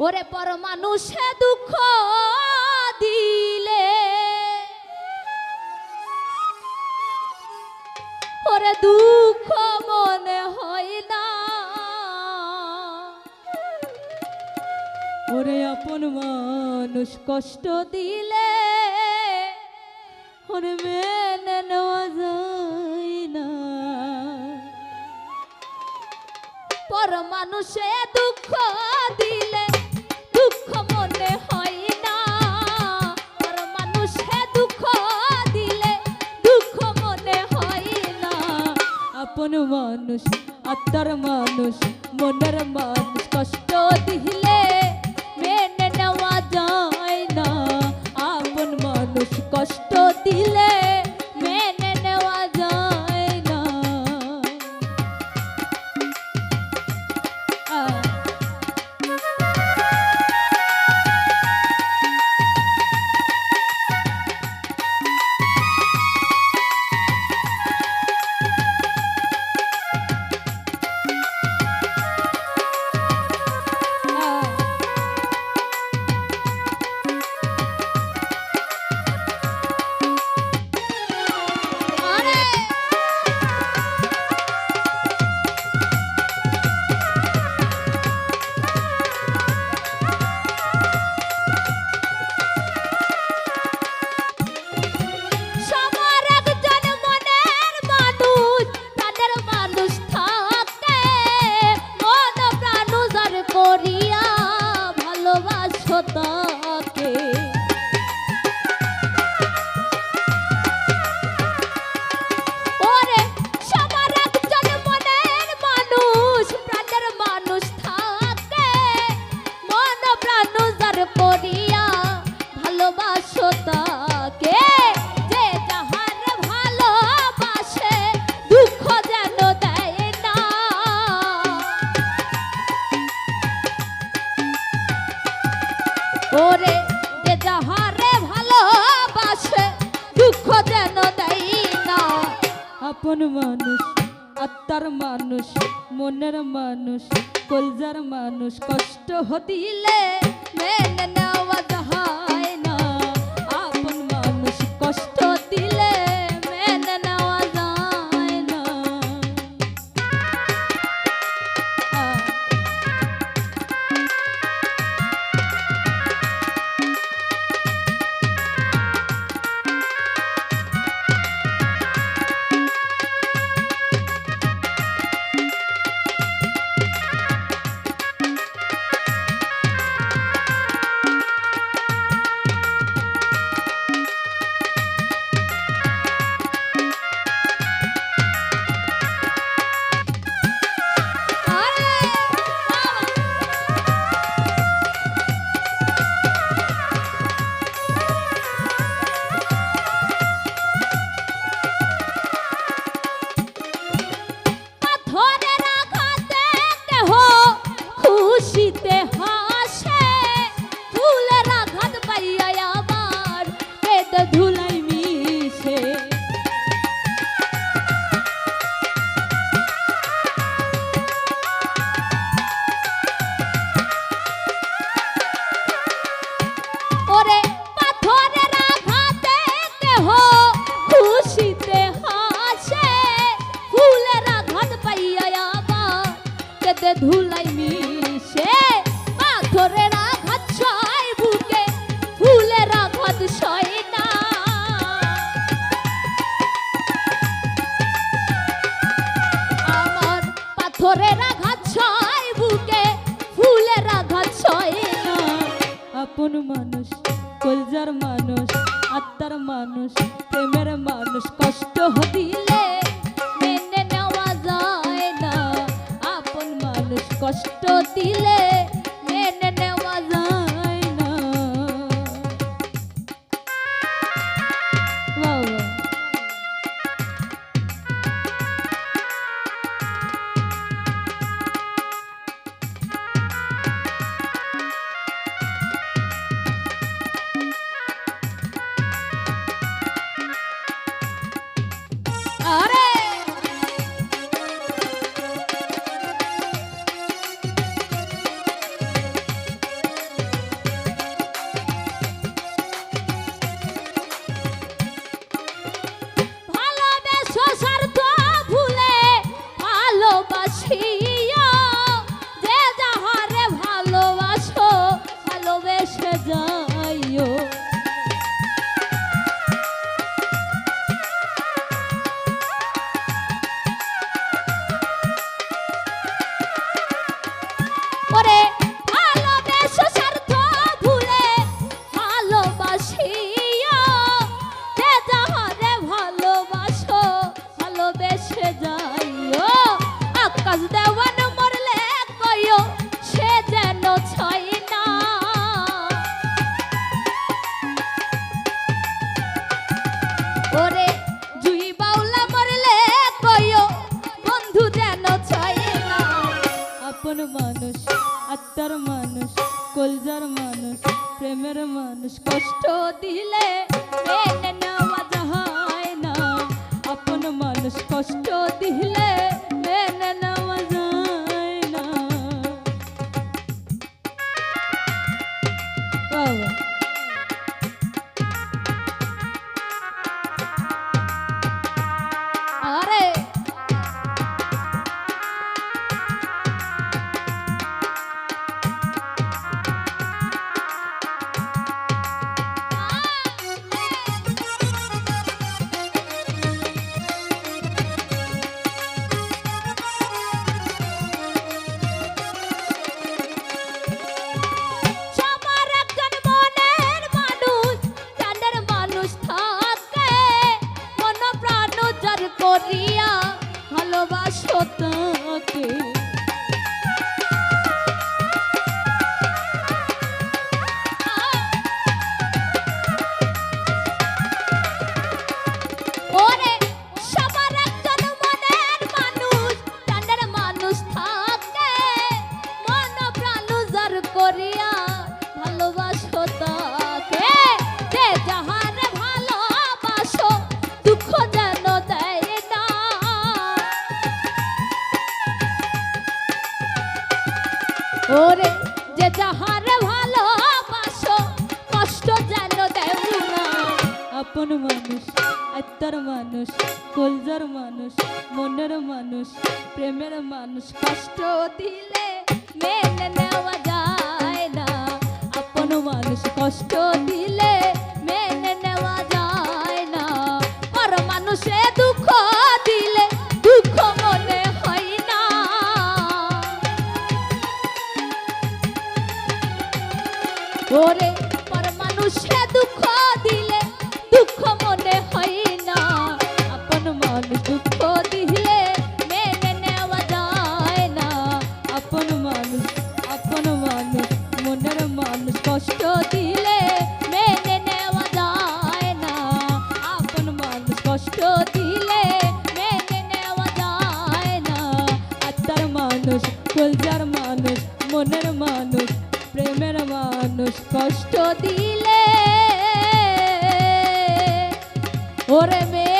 ওরে পর মানুষে দুঃখ দিলে ওরে দুঃখ মনে হয় না, ওরে আপন মানুষ কষ্ট দিলে ওরে মেনে নেওয়া যায় না। পর মানুষে দুঃখ দিলে দুঃখ মনে হয় না, পর মানুষে দুঃখ দিলে দুঃখ মনে হয় না। আপন মানুষ আত্মার মানুষ মনের মানুষ কষ্ট দিলে মেনে নেওয়া যায় না। আপন মানুষ কষ্ট দিলে মেনে নেওয়া যায় না। ওরে যে যাহারে ভালোবাসে দুঃখ যেন দেয় না। আপন মানুষ আত্মার মানুষ মনের মানুষ কলজার মানুষ কষ্ট দিলে মেনে নেওয়া যায় না। আপন মানুষ কষ্ট দিলে মেনে নেওয়া যায় না। ধুলাই মিশে পাথরের আঘাত সয় বুকে ফুলের আঘাত সয় না। আমার পাথরের আঘাত সয় বুকে ফুলের আঘাত সয় না। আপন মানুষ কলজার মানুষ আত্মার মানুষ প্রেমের মানুষ কষ্ট দিলে মেনে নেওয়া যায় না। আপন মানুষ কষ্ট দিলে মেনে নেওয়া যায় না। আরে মানুষ কলজার মানুষ প্রেমের মানুষ কষ্ট দিলে মেনে নেওয়া যায় না আপন মানুষ কষ্ট দিলে মেনে নেওয়া যায় না বাবা আরে করিয়া ভালোবাসো তাকে ওরে সবার একজন মনের মানুষ প্রাণের মানুষ থাকে মন প্রাণ উজাড় করিয়া ভালোবাসো তাকে যে যাহারে ভালোবাসো দুঃখ যেন দেয় না ওরে যে যাহারে ভালোবাসো কষ্ট যেন দেও না আপন মানুষ আত্মার মানুষ কলজার মানুষ মনের মানুষ প্রেমের মানুষ কষ্ট দিলে মেনে নেওয়া যায় না আপন মানুষ কষ্ট দিলে মেনে নেওয়া যায় না পর মানুষে দুঃখ দিলে দুঃখ মনে হয় না ওরে পর মানুষে দুঃখ দিলে দুঃখ মনে হয় না আপন মানুষ দুঃখ দিলে মেনে নেওয়া যায় না আপন মানুষ মনের মানুষ কষ্ট দিলে মেনে নেওয়া যায় না আপন মানুষ কষ্ট দিলে মেনে নেওয়া যায় না আত্মার মানুষ কলজার মানুষ মনের মানুষ প্রেমের মানুষ কষ্ট দিলে ওরে মে